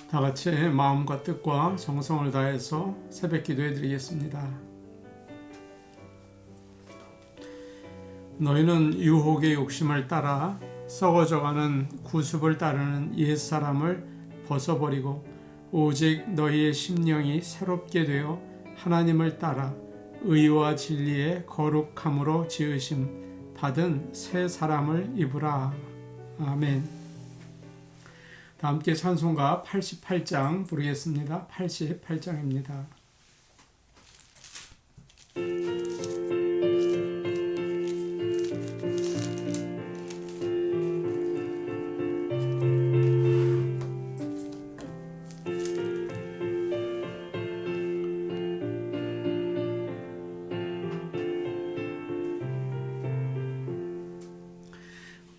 다 같이 마음과 뜻과 정성을 다해서 새벽 기도해 드리겠습니다. 너희는 유혹의 욕심을 따라 썩어져가는 구습을 따르는 옛사람을 벗어버리고 오직 너희의 심령이 새롭게 되어 하나님을 따라 의와 진리의 거룩함으로 지으심 받은 새 사람을 입으라. 아멘. 다 함께 찬송가 88장 부르겠습니다. 88장입니다.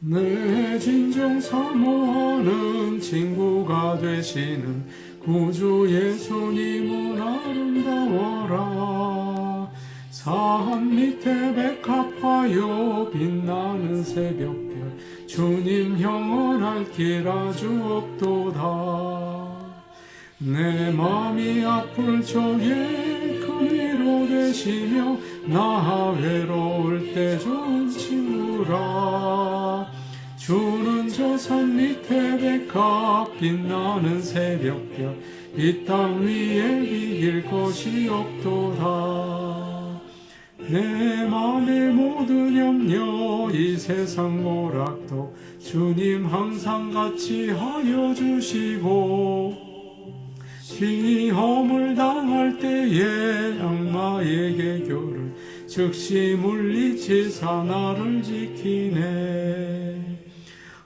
내 진정 사모하는 친구가 되시는 구주 예수님은 아름다워라. 산 밑에 백합하여 빛나는 새벽별 주님 영원할 길 아주 없도다. 내 맘이 아플 적에 큰 위로 되시며 나 외로울 때 좋은 친구라. 주는 저 산 밑에 백합 빛나는 새벽별 이 땅 위에 이길 것이 없도다. 내 맘의 모든 염려 이 세상 고락도 주님 항상 같이 하여 주시고 시험을 당할 때에 악마의 개교를 즉시 물리치사 나를 지키네.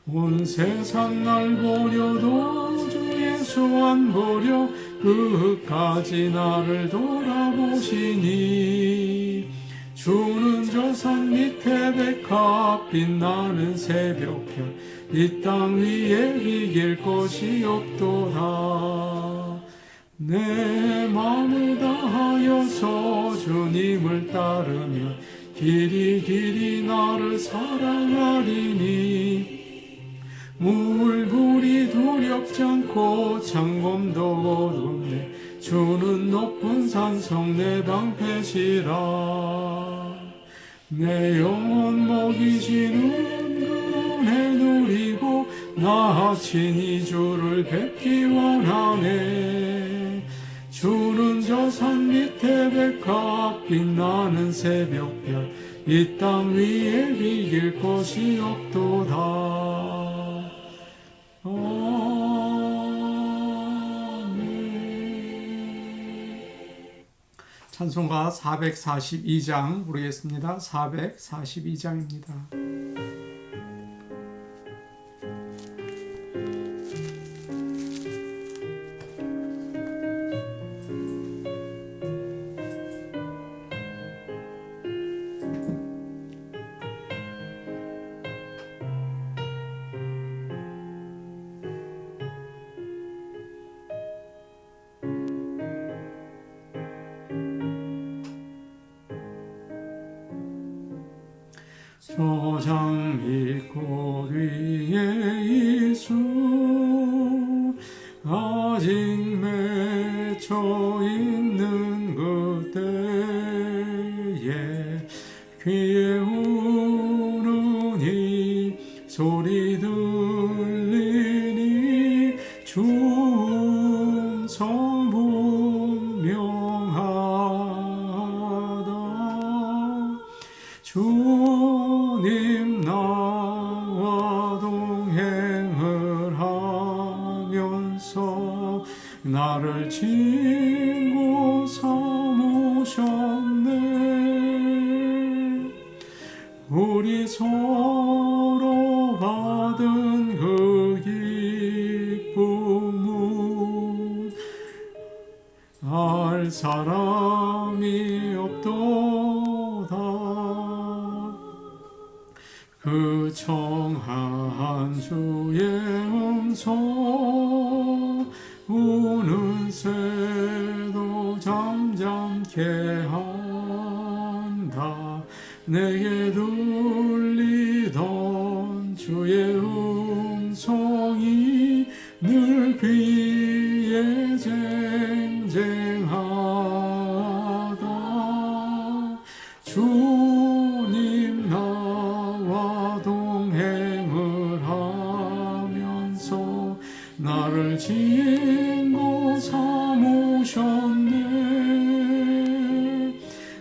온 세상 날 보려도 주 예수 안 보려 끝까지 나를 돌아보시니 주는 저 산 밑에 백합 빛나는 새벽별 이 땅 위에 이길 것이 없도다. 내 마음을 다하여서 주님을 따르면 길이 나를 사랑하리니 물불이 두렵지 않고 창검도 거둔네 주는 높은 산성 내 방패시라. 내 영혼 먹이시는 그 은혜 누리고 나 친히 주를 뵙기 원하네. 주는 저 산 밑에 백합 빛나는 새벽별 이 땅 위에 이길 것이 없도다. 찬송가 442장 부르겠습니다. 442장입니다. 저장 밑꽃 위에 이수 아직 맺혀 있는 그때에 귀에 우는 이 소리 들리니 주음성 분명하다. 주님 나와 동행을 하면서 나를 친구 삼으셨네. 우리 서로 받은 그 기쁨은 알 사람이 없도다. 그 청한 주의 음성 우는 새도 잠잠케 한다. 내게 들리던 주의 음성이 늘 귀에 나를 친구 삼으셨네.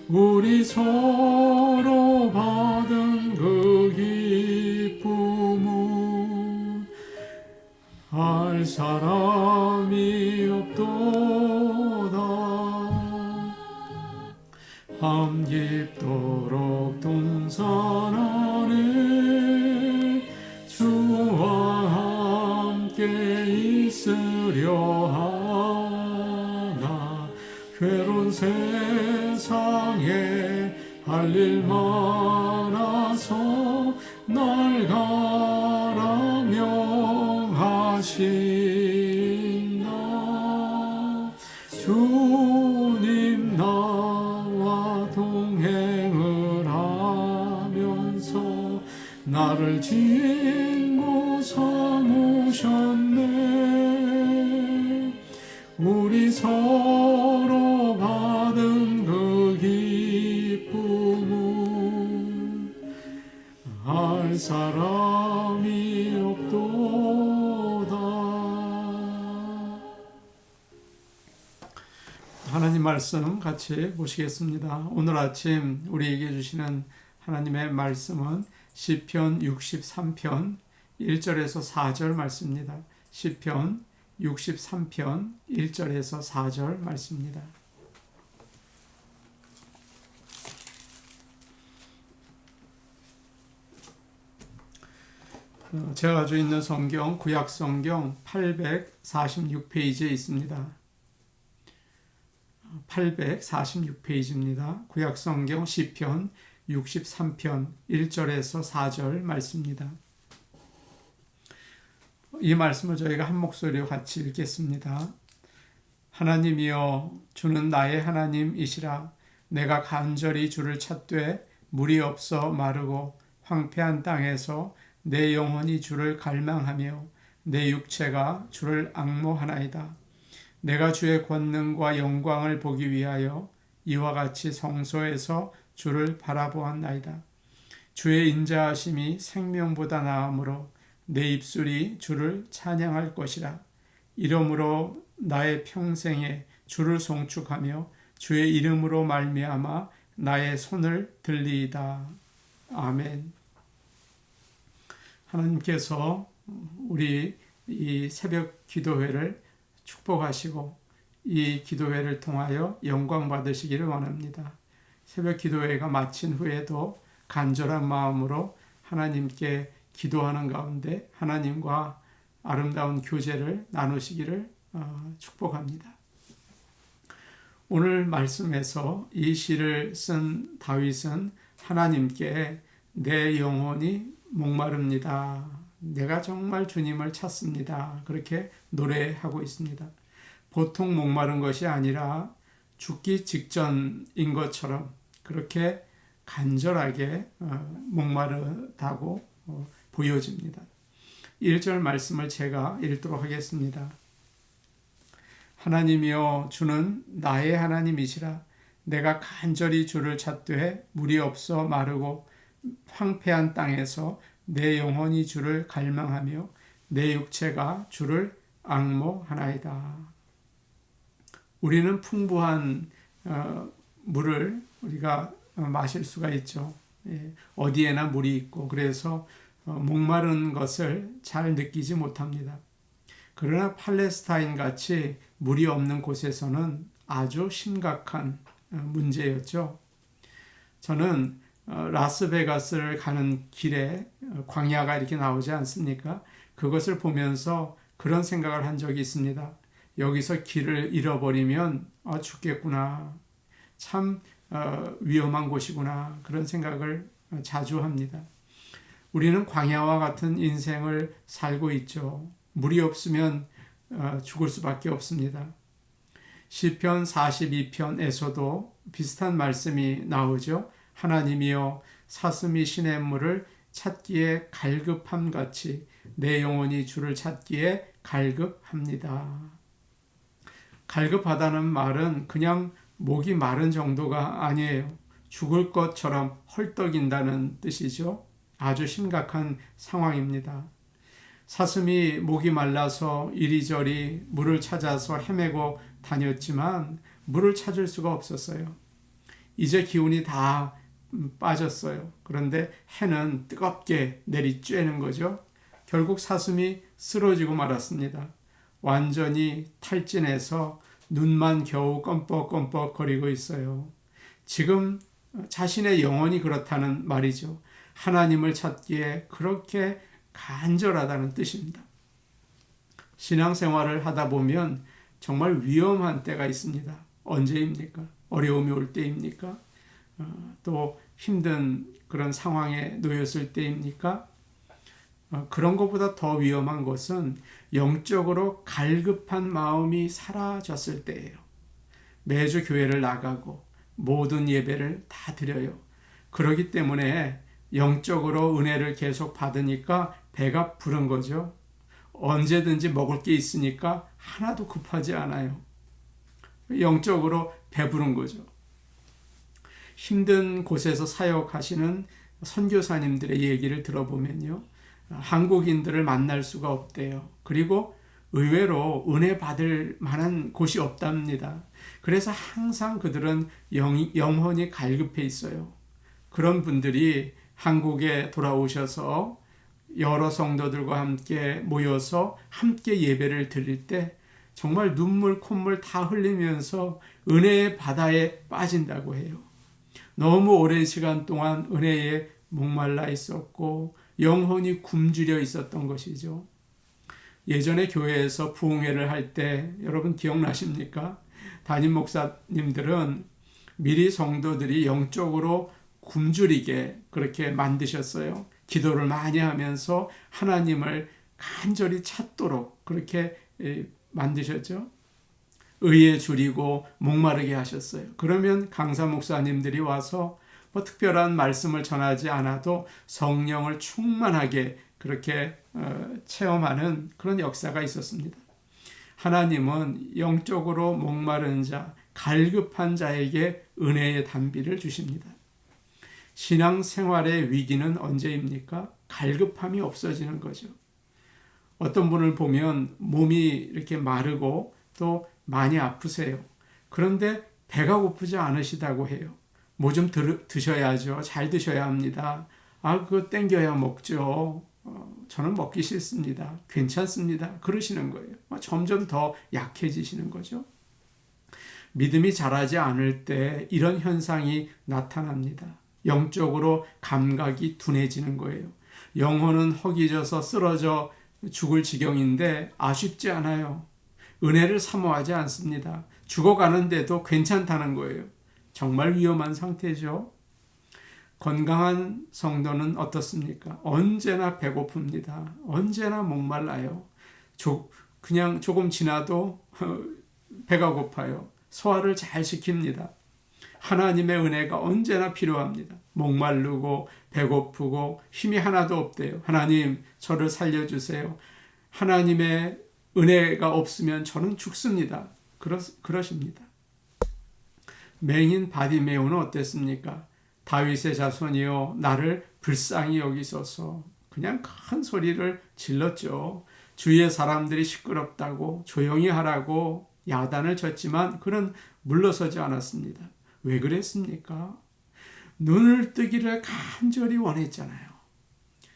우리 서로 받은 그 기쁨은 알 사람이 없도다. 밤 깊도록 동산 안에 주와 함께 있으려 하나. 괴로운 세상에 할 일 많아서 날 가라 명하신다. 주님 나와 동행을 하면서 나를 친구 삼으셨네. 우리 서로 받은 그 기쁨은 알 사람이 없도다. 하나님 말씀 같이 보시겠습니다. 오늘 아침 우리에게 주시는 하나님의 말씀은 시편 63편 1절에서 4절 말씀입니다. 시편 63편 1절에서 4절 말씀입니다. 제가 가지고 있는 성경, 구약 성경 846페이지에 있습니다. 846페이지입니다. 구약 성경 시편 63편 1절에서 4절 말씀입니다. 이 말씀을 저희가 한 목소리로 같이 읽겠습니다. 하나님이여, 주는 나의 하나님이시라. 내가 간절히 주를 찾되 물이 없어 마르고 황폐한 땅에서 내 영혼이 주를 갈망하며 내 육체가 주를 앙모하나이다. 내가 주의 권능과 영광을 보기 위하여 이와 같이 성소에서 주를 바라보았나이다. 주의 인자하심이 생명보다 나으므로 내 입술이 주를 찬양할 것이라. 이러므로 나의 평생에 주를 송축하며 주의 이름으로 말미암아 나의 손을 들리이다. 아멘. 하나님께서 우리 이 새벽 기도회를 축복하시고 이 기도회를 통하여 영광 받으시기를 원합니다. 새벽 기도회가 마친 후에도 간절한 마음으로 하나님께 기도하는 가운데 하나님과 아름다운 교제를 나누시기를 축복합니다. 오늘 말씀에서 이 시를 쓴 다윗은 하나님께 내 영혼이 목마릅니다. 내가 정말 주님을 찾습니다. 그렇게 노래하고 있습니다. 보통 목마른 것이 아니라 죽기 직전인 것처럼 그렇게 간절하게 목마르다고 보여집니다. 1절 말씀을 제가 읽도록 하겠습니다. 하나님이여, 주는 나의 하나님이시라. 내가 간절히 주를 찾되 물이 없어 마르고 황폐한 땅에서 내 영혼이 주를 갈망하며 내 육체가 주를 앙모하나이다. 우리는 풍부한 물을 우리가 마실 수가 있죠. 어디에나 물이 있고 그래서 목마른 것을 잘 느끼지 못합니다. 그러나 팔레스타인 같이 물이 없는 곳에서는 아주 심각한 문제였죠. 저는 라스베가스를 가는 길에 광야가 이렇게 나오지 않습니까? 그것을 보면서 그런 생각을 한 적이 있습니다. 여기서 길을 잃어버리면 죽겠구나. 참 위험한 곳이구나. 그런 생각을 자주 합니다. 우리는 광야와 같은 인생을 살고 있죠. 물이 없으면 죽을 수밖에 없습니다. 시편 42편에서도 비슷한 말씀이 나오죠. 하나님이여, 사슴이 시냇물을 찾기에 갈급함 같이 내 영혼이 주를 찾기에 갈급합니다. 갈급하다는 말은 그냥 목이 마른 정도가 아니에요. 죽을 것처럼 헐떡인다는 뜻이죠. 아주 심각한 상황입니다. 사슴이 목이 말라서 이리저리 물을 찾아서 헤매고 다녔지만 물을 찾을 수가 없었어요. 이제 기운이 다 빠졌어요. 그런데 해는 뜨겁게 내리쬐는 거죠. 결국 사슴이 쓰러지고 말았습니다. 완전히 탈진해서 눈만 겨우 껌뻑껌뻑 거리고 있어요. 지금 자신의 영혼이 그렇다는 말이죠. 하나님을 찾기에 그렇게 간절하다는 뜻입니다. 신앙생활을 하다 보면 정말 위험한 때가 있습니다. 언제입니까? 어려움이 올 때입니까? 또 힘든 그런 상황에 놓였을 때입니까? 그런 것보다 더 위험한 것은 영적으로 갈급한 마음이 사라졌을 때예요. 매주 교회를 나가고 모든 예배를 다 드려요. 그렇기 때문에 영적으로 은혜를 계속 받으니까 배가 부른 거죠. 언제든지 먹을 게 있으니까 하나도 급하지 않아요. 영적으로 배부른 거죠. 힘든 곳에서 사역하시는 선교사님들의 얘기를 들어보면요. 한국인들을 만날 수가 없대요. 그리고 의외로 은혜 받을 만한 곳이 없답니다. 그래서 항상 그들은 영혼이 갈급해 있어요. 그런 분들이 한국에 돌아오셔서 여러 성도들과 함께 모여서 함께 예배를 드릴 때 정말 눈물 콧물 다 흘리면서 은혜의 바다에 빠진다고 해요. 너무 오랜 시간 동안 은혜에 목말라 있었고 영혼이 굶주려 있었던 것이죠. 예전에 교회에서 부흥회를 할 때 여러분 기억나십니까? 담임 목사님들은 미리 성도들이 영적으로 굶주리게 그렇게 만드셨어요. 기도를 많이 하면서 하나님을 간절히 찾도록 그렇게 만드셨죠. 의에 줄이고 목마르게 하셨어요. 그러면 강사 목사님들이 와서 뭐 특별한 말씀을 전하지 않아도 성령을 충만하게 그렇게 체험하는 그런 역사가 있었습니다. 하나님은 영적으로 목마른 자, 갈급한 자에게 은혜의 단비를 주십니다. 신앙생활의 위기는 언제입니까? 갈급함이 없어지는 거죠. 어떤 분을 보면 몸이 이렇게 마르고 또 많이 아프세요. 그런데 배가 고프지 않으시다고 해요. 뭐 좀 드셔야죠. 잘 드셔야 합니다. 그거 땡겨야 먹죠. 저는 먹기 싫습니다. 괜찮습니다. 그러시는 거예요. 점점 더 약해지시는 거죠. 믿음이 자라지 않을 때 이런 현상이 나타납니다. 영적으로 감각이 둔해지는 거예요. 영혼은 허기져서 쓰러져 죽을 지경인데 아쉽지 않아요. 은혜를 사모하지 않습니다. 죽어가는데도 괜찮다는 거예요. 정말 위험한 상태죠. 건강한 성도는 어떻습니까? 언제나 배고픕니다. 언제나 목말라요. 그냥 조금 지나도 배가 고파요. 소화를 잘 시킵니다. 하나님의 은혜가 언제나 필요합니다. 목마르고 배고프고 힘이 하나도 없대요. 하나님, 저를 살려주세요. 하나님의 은혜가 없으면 저는 죽습니다. 그러십니다. 맹인 바디메오는 어땠습니까? 다윗의 자손이여 나를 불쌍히 여기소서. 그냥 큰 소리를 질렀죠. 주위의 사람들이 시끄럽다고 조용히 하라고 야단을 쳤지만 그는 물러서지 않았습니다. 왜 그랬습니까? 눈을 뜨기를 간절히 원했잖아요.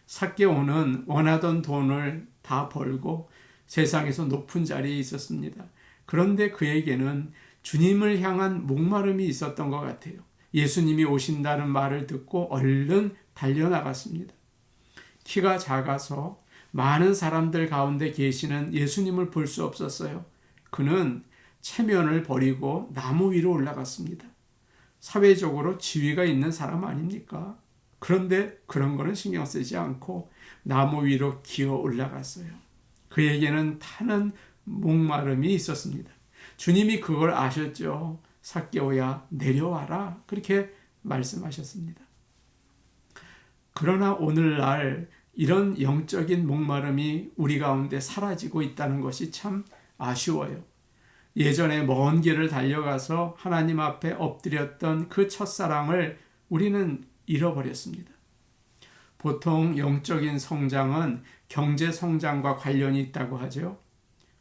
삭개오는 원하던 돈을 다 벌고 세상에서 높은 자리에 있었습니다. 그런데 그에게는 주님을 향한 목마름이 있었던 것 같아요. 예수님이 오신다는 말을 듣고 얼른 달려나갔습니다. 키가 작아서 많은 사람들 가운데 계시는 예수님을 볼 수 없었어요. 그는 체면을 버리고 나무 위로 올라갔습니다. 사회적으로 지위가 있는 사람 아닙니까? 그런데 그런 거는 신경 쓰지 않고 나무 위로 기어 올라갔어요. 그에게는 타는 목마름이 있었습니다. 주님이 그걸 아셨죠. 삭개오야 내려와라 그렇게 말씀하셨습니다. 그러나 오늘날 이런 영적인 목마름이 우리 가운데 사라지고 있다는 것이 참 아쉬워요. 예전에 먼 길을 달려가서 하나님 앞에 엎드렸던 그 첫사랑을 우리는 잃어버렸습니다. 보통 영적인 성장은 경제 성장과 관련이 있다고 하죠.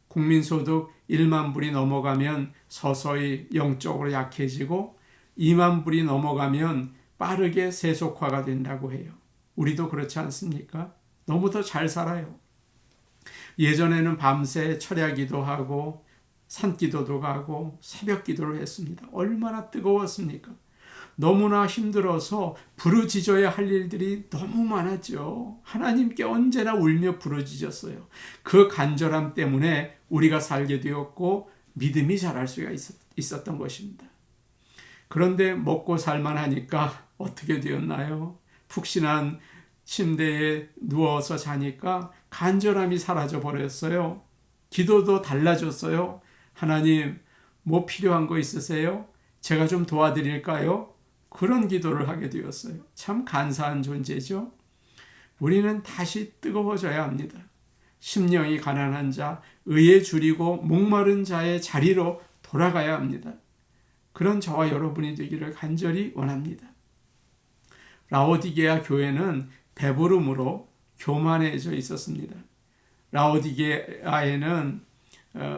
국민소득 1만 불이 넘어가면 서서히 영적으로 약해지고 2만 불이 넘어가면 빠르게 세속화가 된다고 해요. 우리도 그렇지 않습니까? 너무 더 잘 살아요. 예전에는 밤새 철야기도 하고 산기도도 가고 새벽 기도를 했습니다. 얼마나 뜨거웠습니까? 너무나 힘들어서 부르짖어야 할 일들이 너무 많았죠. 하나님께 언제나 울며 부르짖었어요. 그 간절함 때문에 우리가 살게 되었고 믿음이 자랄 수가 있었던 것입니다. 그런데 먹고 살만하니까 어떻게 되었나요? 푹신한 침대에 누워서 자니까 간절함이 사라져 버렸어요. 기도도 달라졌어요. 하나님, 뭐 필요한 거 있으세요? 제가 좀 도와드릴까요? 그런 기도를 하게 되었어요. 참 간사한 존재죠. 우리는 다시 뜨거워져야 합니다. 심령이 가난한 자, 의에 줄이고 목마른 자의 자리로 돌아가야 합니다. 그런 저와 여러분이 되기를 간절히 원합니다. 라오디게아 교회는 배부름으로 교만해져 있었습니다. 라오디게아에는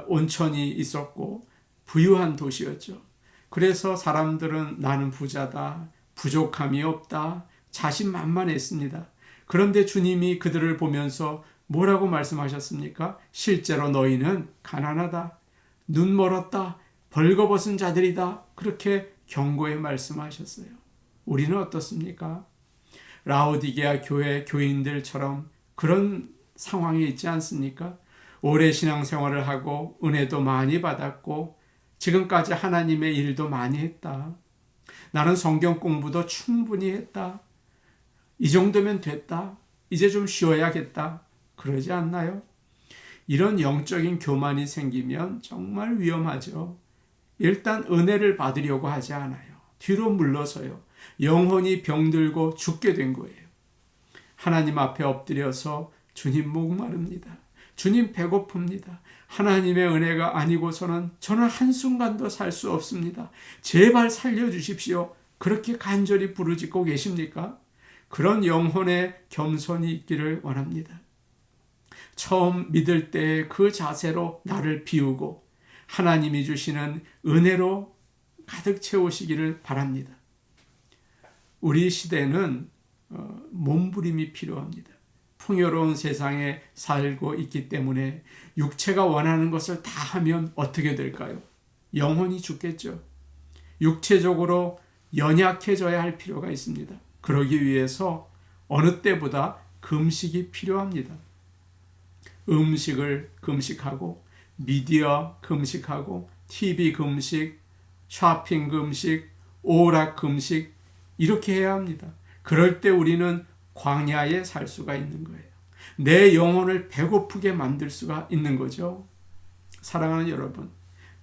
온천이 있었고 부유한 도시였죠. 그래서 사람들은 나는 부자다, 부족함이 없다, 자신만만했습니다. 그런데 주님이 그들을 보면서 뭐라고 말씀하셨습니까? 실제로 너희는 가난하다, 눈 멀었다, 벌거벗은 자들이다. 그렇게 경고해 말씀하셨어요. 우리는 어떻습니까? 라오디게아 교회 교인들처럼 그런 상황에 있지 않습니까? 오래 신앙생활을 하고 은혜도 많이 받았고 지금까지 하나님의 일도 많이 했다. 나는 성경 공부도 충분히 했다. 이 정도면 됐다. 이제 좀 쉬어야겠다. 그러지 않나요? 이런 영적인 교만이 생기면 정말 위험하죠. 일단 은혜를 받으려고 하지 않아요. 뒤로 물러서요. 영혼이 병들고 죽게 된 거예요. 하나님 앞에 엎드려서 주님 목마릅니다. 주님 배고픕니다. 하나님의 은혜가 아니고서는 저는 한순간도 살 수 없습니다. 제발 살려주십시오. 그렇게 간절히 부르짖고 계십니까? 그런 영혼의 겸손이 있기를 원합니다. 처음 믿을 때의 그 자세로 나를 비우고 하나님이 주시는 은혜로 가득 채우시기를 바랍니다. 우리 시대는 몸부림이 필요합니다. 풍요로운 세상에 살고 있기 때문에 육체가 원하는 것을 다 하면 어떻게 될까요? 영혼이 죽겠죠. 육체적으로 연약해져야 할 필요가 있습니다. 그러기 위해서 어느 때보다 금식이 필요합니다. 음식을 금식하고 미디어 금식하고 TV 금식, 쇼핑 금식, 오락 금식 이렇게 해야 합니다. 그럴 때 우리는 광야에 살 수가 있는 거예요. 내 영혼을 배고프게 만들 수가 있는 거죠. 사랑하는 여러분,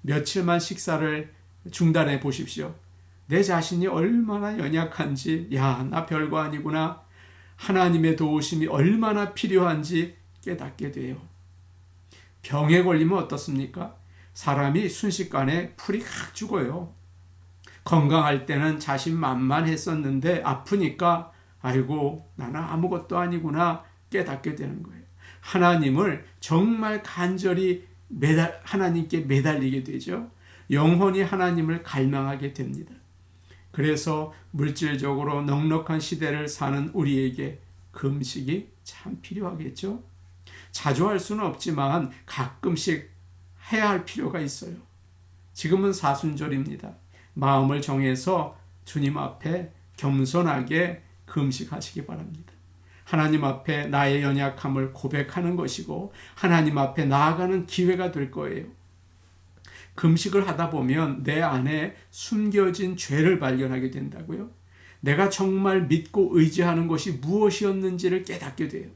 며칠만 식사를 중단해 보십시오. 내 자신이 얼마나 연약한지, 나 별거 아니구나. 하나님의 도우심이 얼마나 필요한지 깨닫게 돼요. 병에 걸리면 어떻습니까? 사람이 순식간에 풀이 확 죽어요. 건강할 때는 자신만만했었는데 아프니까 아이고 나는 아무것도 아니구나 깨닫게 되는 거예요. 하나님을 정말 간절히 하나님께 매달리게 되죠. 영혼이 하나님을 갈망하게 됩니다. 그래서 물질적으로 넉넉한 시대를 사는 우리에게 금식이 참 필요하겠죠. 자주 할 수는 없지만 가끔씩 해야 할 필요가 있어요. 지금은 사순절입니다. 마음을 정해서 주님 앞에 겸손하게 금식하시기 바랍니다. 하나님 앞에 나의 연약함을 고백하는 것이고 하나님 앞에 나아가는 기회가 될 거예요. 금식을 하다 보면 내 안에 숨겨진 죄를 발견하게 된다고요. 내가 정말 믿고 의지하는 것이 무엇이었는지를 깨닫게 돼요.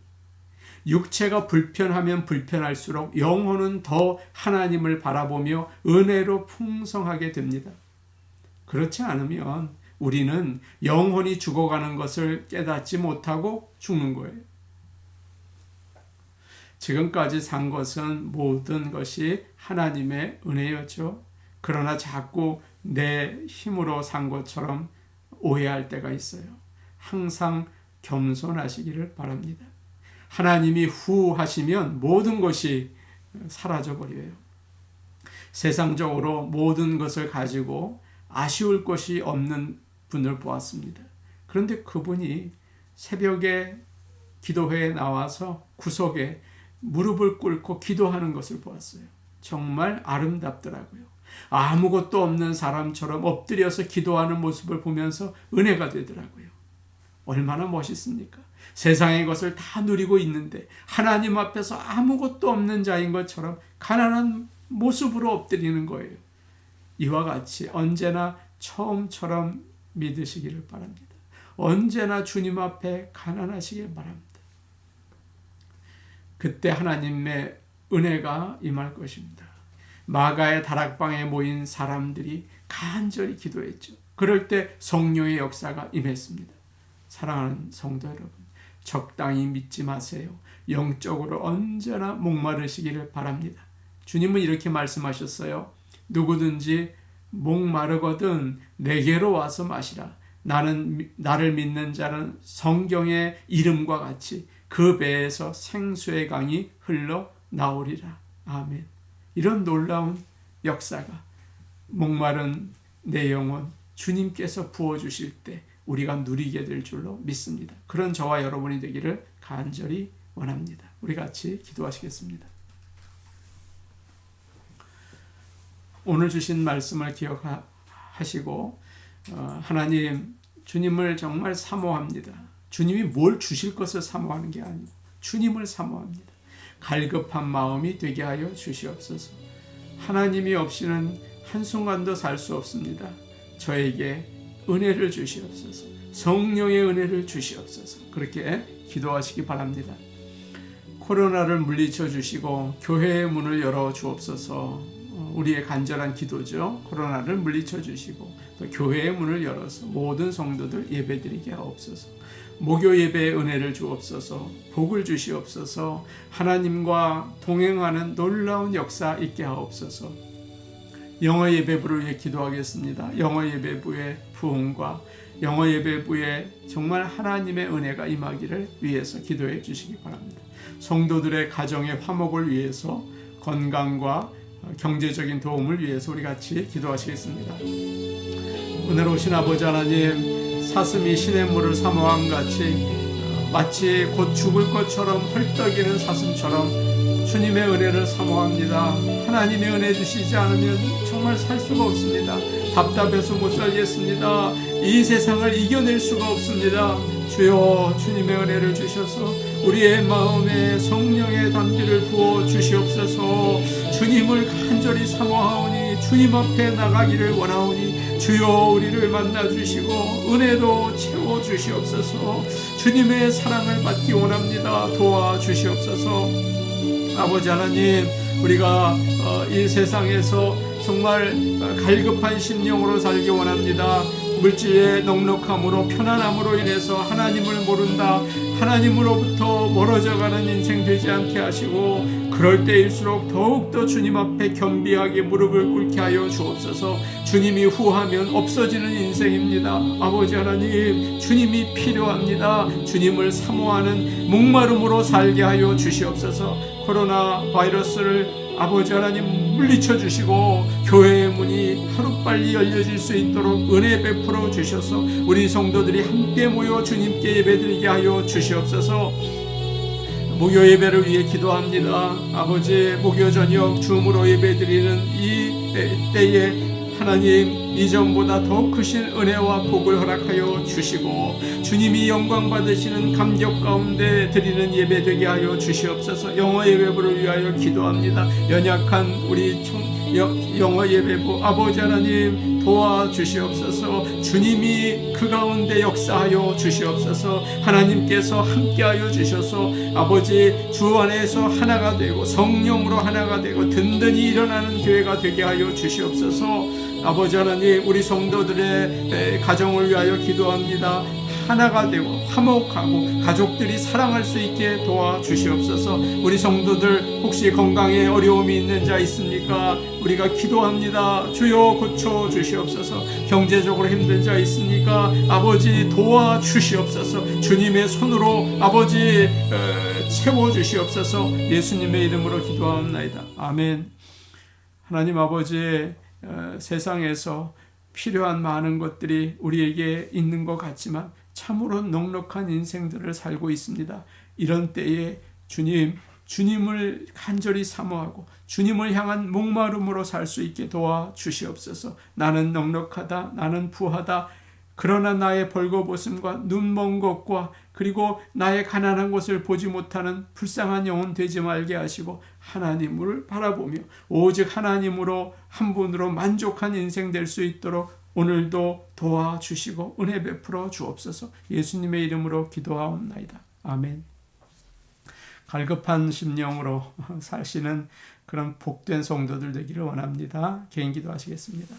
육체가 불편하면 불편할수록 영혼은 더 하나님을 바라보며 은혜로 풍성하게 됩니다. 그렇지 않으면 우리는 영혼이 죽어가는 것을 깨닫지 못하고 죽는 거예요. 지금까지 산 것은 모든 것이 하나님의 은혜였죠. 그러나 자꾸 내 힘으로 산 것처럼 오해할 때가 있어요. 항상 겸손하시기를 바랍니다. 하나님이 후 하시면 모든 것이 사라져 버려요. 세상적으로 모든 것을 가지고 아쉬울 것이 없는 분을 보았습니다. 그런데 그분이 새벽에 기도회에 나와서 구석에 무릎을 꿇고 기도하는 것을 보았어요. 정말 아름답더라고요. 아무것도 없는 사람처럼 엎드려서 기도하는 모습을 보면서 은혜가 되더라고요. 얼마나 멋있습니까? 세상의 것을 다 누리고 있는데 하나님 앞에서 아무것도 없는 자인 것처럼 가난한 모습으로 엎드리는 거예요. 이와 같이 언제나 처음처럼 믿으시기를 바랍니다. 언제나 주님 앞에 가난하시길 바랍니다. 그때 하나님의 은혜가 임할 것입니다. 마가의 다락방에 모인 사람들이 간절히 기도했죠. 그럴 때 성령의 역사가 임했습니다. 사랑하는 성도 여러분, 적당히 믿지 마세요. 영적으로 언제나 목마르시기를 바랍니다. 주님은 이렇게 말씀하셨어요. 누구든지 목마르거든 내게로 와서 마시라. 나를 믿는 자는 성경의 이름과 같이 그 배에서 생수의 강이 흘러 나오리라. 아멘. 이런 놀라운 역사가 목마른 내 영혼 주님께서 부어주실 때 우리가 누리게 될 줄로 믿습니다. 그런 저와 여러분이 되기를 간절히 원합니다. 우리 같이 기도하시겠습니다. 오늘 주신 말씀을 기억하시고 하나님, 주님을 정말 사모합니다. 주님이 뭘 주실 것을 사모하는 게 아니고 주님을 사모합니다. 갈급한 마음이 되게 하여 주시옵소서. 하나님이 없이는 한순간도 살 수 없습니다. 저에게 은혜를 주시옵소서. 성령의 은혜를 주시옵소서. 그렇게 기도하시기 바랍니다. 코로나를 물리쳐 주시고 교회의 문을 열어 주옵소서. 우리의 간절한 기도죠. 코로나를 물리쳐 주시고 또 교회의 문을 열어서 모든 성도들 예배드리게 하옵소서. 목요 예배의 은혜를 주옵소서. 복을 주시옵소서. 하나님과 동행하는 놀라운 역사 있게 하옵소서. 영어 예배부를 위해 기도하겠습니다. 영어 예배부의 부흥과 영어 예배부에 정말 하나님의 은혜가 임하기를 위해서 기도해 주시기 바랍니다. 성도들의 가정의 화목을 위해서 건강과 경제적인 도움을 위해서 우리 같이 기도하시겠습니다. 오늘 오신 아버지 하나님, 사슴이 시냇물을 사모함 같이 마치 곧 죽을 것처럼 헐떡이는 사슴처럼 주님의 은혜를 사모합니다. 하나님의 은혜 주시지 않으면 정말 살 수가 없습니다. 답답해서 못 살겠습니다. 이 세상을 이겨낼 수가 없습니다. 주여, 주님의 은혜를 주셔서 우리의 마음에 성령의 담비를 부어 주시옵소서. 주님을 간절히 사모하오니 주님 앞에 나가기를 원하오니 주여, 우리를 만나 주시고 은혜로 채워 주시옵소서. 주님의 사랑을 받기 원합니다. 도와 주시옵소서. 아버지 하나님, 우리가 이 세상에서 정말 갈급한 심령으로 살기 원합니다. 물질의 넉넉함으로 편안함으로 인해서 하나님을 모른다, 하나님으로부터 멀어져가는 인생 되지 않게 하시고 그럴 때일수록 더욱더 주님 앞에 겸비하게 무릎을 꿇게 하여 주옵소서. 주님이 후하면 없어지는 인생입니다. 아버지 하나님, 주님이 필요합니다. 주님을 사모하는 목마름으로 살게 하여 주시옵소서. 코로나 바이러스를 아버지 하나님 물리쳐 주시고 교회의 문이 하루빨리 열려질 수 있도록 은혜 베풀어 주셔서 우리 성도들이 함께 모여 주님께 예배드리게 하여 주시옵소서. 목요 예배를 위해 기도합니다. 아버지, 목요 저녁 줌으로 예배드리는 이 때에 하나님, 이전보다 더 크신 은혜와 복을 허락하여 주시고 주님이 영광 받으시는 감격 가운데 드리는 예배 되게 하여 주시옵소서. 영어 예배부를 위하여 기도합니다. 연약한 우리 영어 예배부 아버지 하나님 도와주시옵소서. 주님이 그 가운데 역사하여 주시옵소서. 하나님께서 함께하여 주셔서 아버지 주 안에서 하나가 되고 성령으로 하나가 되고 든든히 일어나는 교회가 되게 하여 주시옵소서. 아버지 하나님, 우리 성도들의 가정을 위하여 기도합니다. 하나가 되고 화목하고 가족들이 사랑할 수 있게 도와주시옵소서. 우리 성도들 혹시 건강에 어려움이 있는 자 있습니까? 우리가 기도합니다. 주여 고쳐주시옵소서. 경제적으로 힘든 자 있습니까? 아버지 도와주시옵소서. 주님의 손으로 아버지 채워주시옵소서. 예수님의 이름으로 기도하옵나이다. 아멘. 하나님 아버지, 세상에서 필요한 많은 것들이 우리에게 있는 것 같지만 참으로 넉넉한 인생들을 살고 있습니다. 이런 때에 주님을 간절히 사모하고 주님을 향한 목마름으로 살 수 있게 도와주시옵소서. 나는 넉넉하다, 나는 부하다, 그러나 나의 벌거벗음과 눈먼 것과 그리고 나의 가난한 것을 보지 못하는 불쌍한 영혼 되지 말게 하시고 하나님을 바라보며 오직 하나님으로 한 분으로 만족한 인생 될 수 있도록 오늘도 도와주시고 은혜 베풀어 주옵소서. 예수님의 이름으로 기도하옵나이다. 아멘. 갈급한 심령으로 사시는 그런 복된 성도들 되기를 원합니다. 개인 기도하시겠습니다.